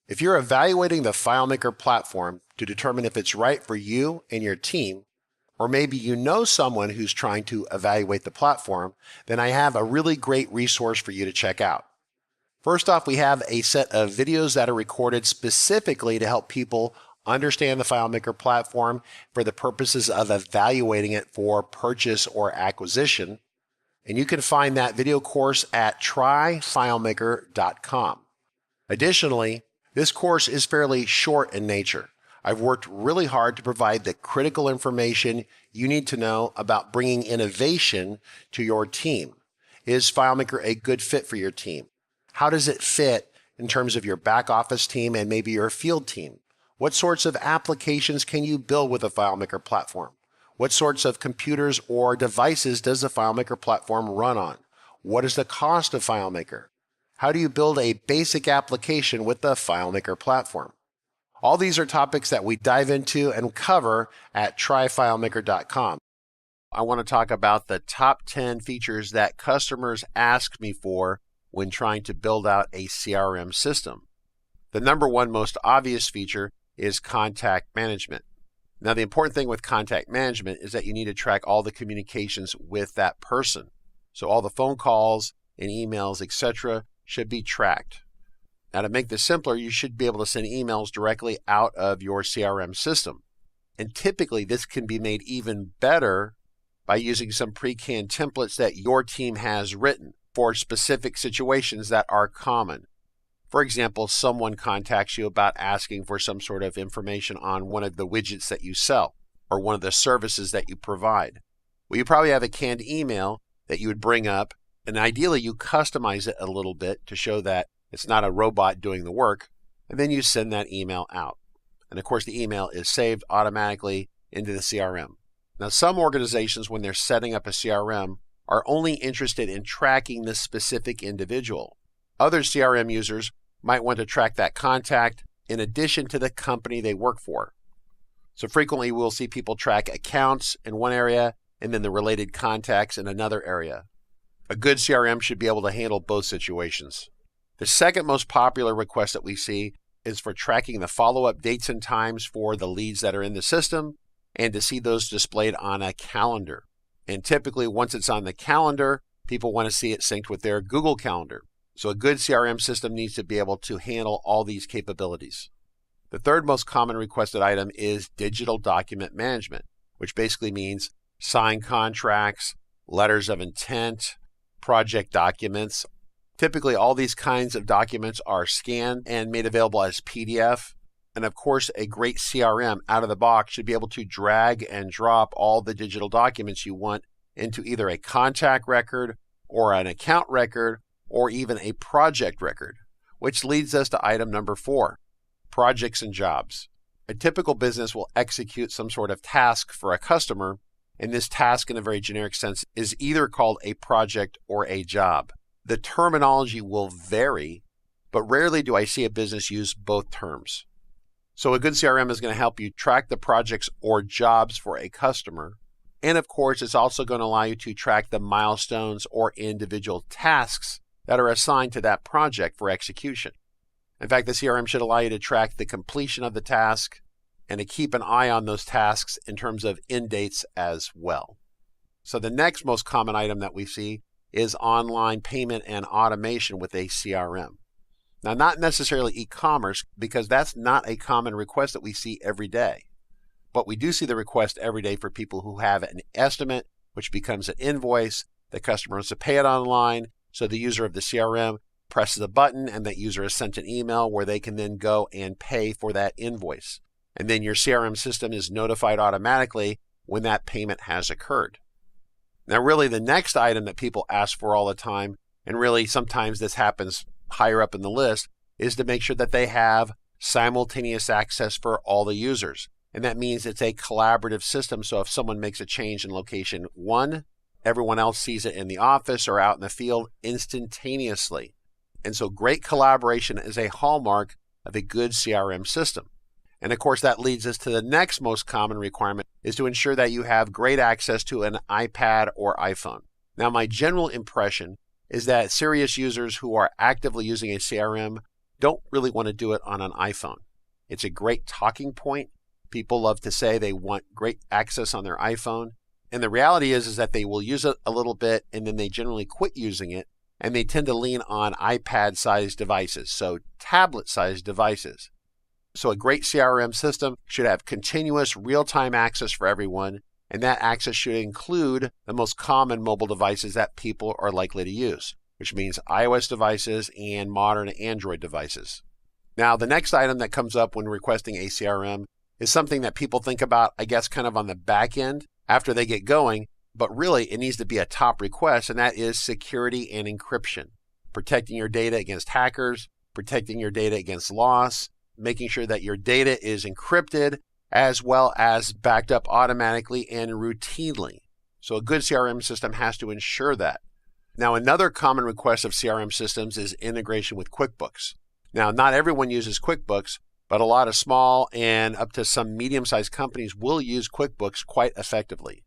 If you're evaluating the FileMaker platform to determine if it's right for you and your team, or maybe you know someone who's trying to evaluate the platform, then I have a really great resource for you to check out. First off, we have a set of videos that are recorded specifically to help people understand the FileMaker platform for the purposes of evaluating it for purchase or acquisition. And you can find that video course at tryfilemaker.com. Additionally, this course is fairly short in nature. I've worked really hard to provide the critical information you need to know about bringing innovation to your team. Is FileMaker a good fit for your team? How does it fit in terms of your back office team and maybe your field team? What sorts of applications can you build with a FileMaker platform? What sorts of computers or devices does the FileMaker platform run on? What is the cost of FileMaker? How do you build a basic application with the FileMaker platform? All these are topics that we dive into and cover at tryfilemaker.com. I want to talk about the top 10 features that customers ask me for when trying to build out a CRM system. The number one most obvious feature is contact management. Now, the important thing with contact management is that you need to track all the communications with that person. So all the phone calls and emails, etc., should be tracked. Now, to make this simpler, you should be able to send emails directly out of your CRM system. And typically, this can be made even better by using some pre-canned templates that your team has written for specific situations that are common. For example, someone contacts you about asking for some sort of information on one of the widgets that you sell or one of the services that you provide. Well, you probably have a canned email that you would bring up, and ideally you customize it a little bit to show that it's not a robot doing the work, and then you send that email out. And of course, the email is saved automatically into the CRM. Now, some organizations, when they're setting up a CRM, are only interested in tracking this specific individual. Other CRM users might want to track that contact in addition to the company they work for. So frequently we'll see people track accounts in one area and then the related contacts in another area. A good CRM should be able to handle both situations. The second most popular request that we see is for tracking the follow-up dates and times for the leads that are in the system and to see those displayed on a calendar. And typically once it's on the calendar, people want to see it synced with their Google Calendar. So a good CRM system needs to be able to handle all these capabilities. The third most common requested item is digital document management, which basically means signed contracts, letters of intent, project documents. Typically, all these kinds of documents are scanned and made available as PDF. And of course, a great CRM out of the box should be able to drag and drop all the digital documents you want into either a contact record or an account record or even a project record, which leads us to item number 4, projects and jobs. A typical business will execute some sort of task for a customer, and this task in a very generic sense is either called a project or a job. The terminology will vary, but rarely do I see a business use both terms. So a good CRM is going to help you track the projects or jobs for a customer. And of course, it's also going to allow you to track the milestones or individual tasks that are assigned to that project for execution. In fact, the CRM should allow you to track the completion of the task and to keep an eye on those tasks in terms of end dates as well. So the next most common item that we see is online payment and automation with a CRM. Now, not necessarily e-commerce, because that's not a common request that we see every day. But we do see the request every day for people who have an estimate, which becomes an invoice. The customer wants to pay it online, so the user of the CRM presses a button and that user is sent an email where they can then go and pay for that invoice. And then your CRM system is notified automatically when that payment has occurred. Now, really, the next item that people ask for all the time, and really sometimes this happens higher up in the list, is to make sure that they have simultaneous access for all the users. And that means it's a collaborative system. So if someone makes a change in location 1, everyone else sees it in the office or out in the field instantaneously. And so great collaboration is a hallmark of a good CRM system. And of course, that leads us to the next most common requirement, is to ensure that you have great access to an iPad or iPhone. Now, my general impression is that serious users who are actively using a CRM don't really want to do it on an iPhone. It's a great talking point. People love to say they want great access on their iPhone. And the reality is that they will use it a little bit and then they generally quit using it. And they tend to lean on iPad-sized devices, so tablet-sized devices. So a great CRM system should have continuous real-time access for everyone, and that access should include the most common mobile devices that people are likely to use, which means iOS devices and modern Android devices. Now, the next item that comes up when requesting a CRM is something that people think about, I guess, kind of on the back end after they get going, but really it needs to be a top request, and that is security and encryption. Protecting your data against hackers, protecting your data against loss, making sure that your data is encrypted as well as backed up automatically and routinely. So a good CRM system has to ensure that. Now, another common request of CRM systems is integration with Quickbooks. Now, not everyone uses Quickbooks, but a lot of small and up to some medium-sized companies will use Quickbooks quite effectively.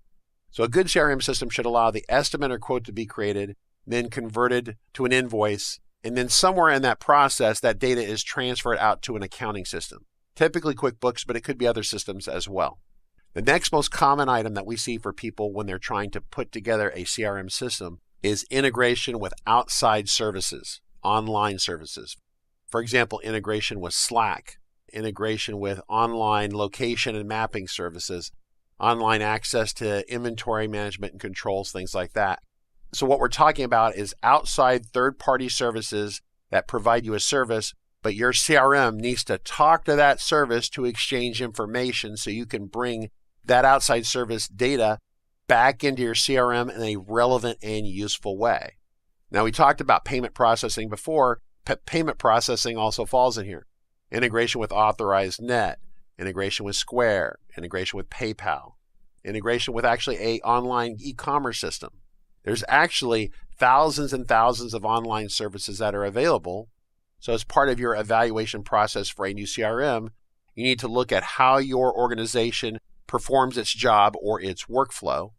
So a good CRM system should allow the estimate or quote to be created, then converted to an invoice, and then somewhere in that process, that data is transferred out to an accounting system. Typically Quickbooks, but it could be other systems as well. The next most common item that we see for people when they're trying to put together a CRM system is integration with outside services, online services. For example, integration with Slack, integration with online location and mapping services, online access to inventory management and controls, things like that. So what we're talking about is outside third-party services that provide you a service, but your CRM needs to talk to that service to exchange information so you can bring that outside service data back into your CRM in a relevant and useful way. Now, we talked about payment processing before. Payment processing also falls in here. Integration with Authorized Net, integration with Square, integration with PayPal, integration with actually an online e-commerce system. There's actually thousands and thousands of online services that are available. So as part of your evaluation process for a new CRM, you need to look at how your organization performs its job or its workflow,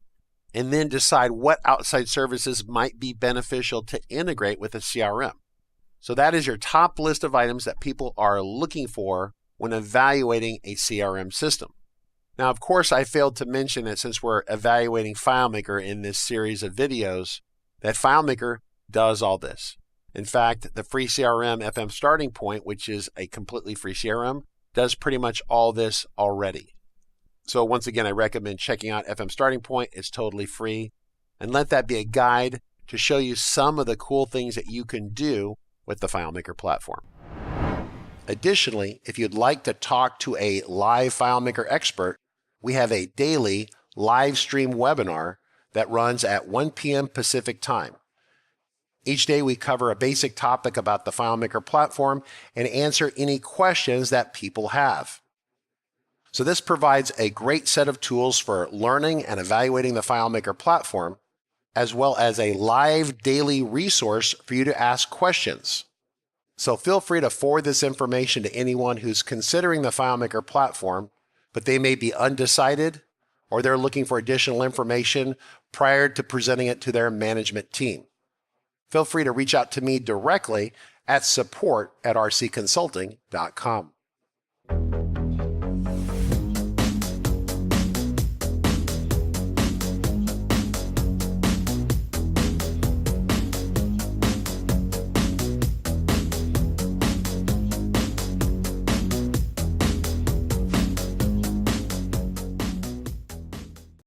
and then decide what outside services might be beneficial to integrate with a CRM. So that is your top list of items that people are looking for when evaluating a CRM system. Now, of course, I failed to mention that since we're evaluating FileMaker in this series of videos, that FileMaker does all this. In fact, the free CRM FM Starting Point, which is a completely free CRM, does pretty much all this already. So once again, I recommend checking out FM Starting Point. It's totally free. And let that be a guide to show you some of the cool things that you can do with the FileMaker platform. Additionally, if you'd like to talk to a live FileMaker expert, we have a daily live stream webinar that runs at 1 p.m. Pacific time. Each day we cover a basic topic about the FileMaker platform and answer any questions that people have. So this provides a great set of tools for learning and evaluating the FileMaker platform, as well as a live daily resource for you to ask questions. So feel free to forward this information to anyone who's considering the FileMaker platform, but they may be undecided or they're looking for additional information prior to presenting it to their management team. Feel free to reach out to me directly at support@rcconsulting.com.